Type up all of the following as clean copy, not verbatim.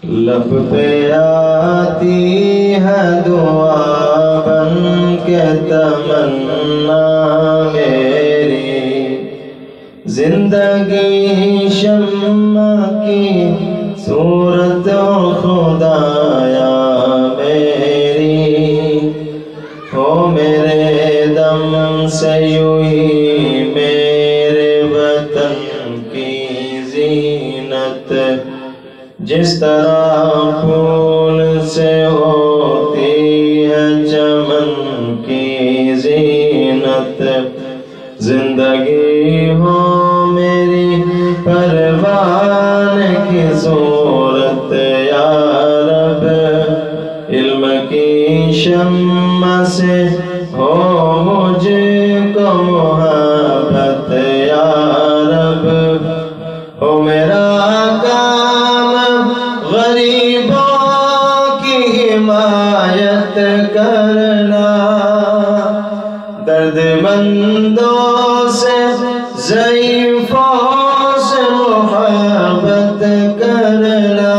لب پہ آتی ہے دعا بن کے تمنا میری، زندگی شمع کی صورت خدایا میری، ہو میرے دم سے یوں ہی میرے وطن کی زینت، جس طرح پھول سے ہوتی ہے چمن کی زینت، زندگی ہو میری پروان کی صورت یا رب، علم کی شمع سے ہو مجھ کو محبت یا رب، ہو میرا غریبوں کی حمایت کرنا، درد مندوں سے ضعیفوں سے محبت کرنا،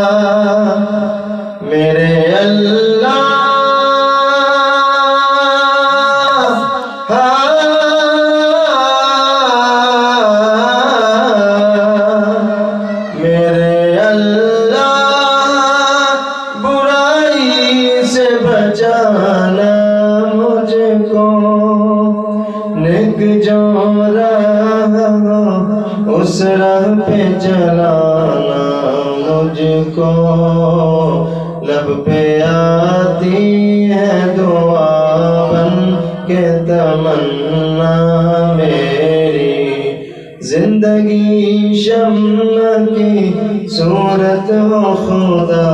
میرے اللہ میرے اللہ بچانا مجھ کو، نیک جو راہ اس راہ پہ چلانا مجھ کو، لب پہ آتی ہے دعا بن کے تمنا میری، زندگی شمع کی صورت ہو خدا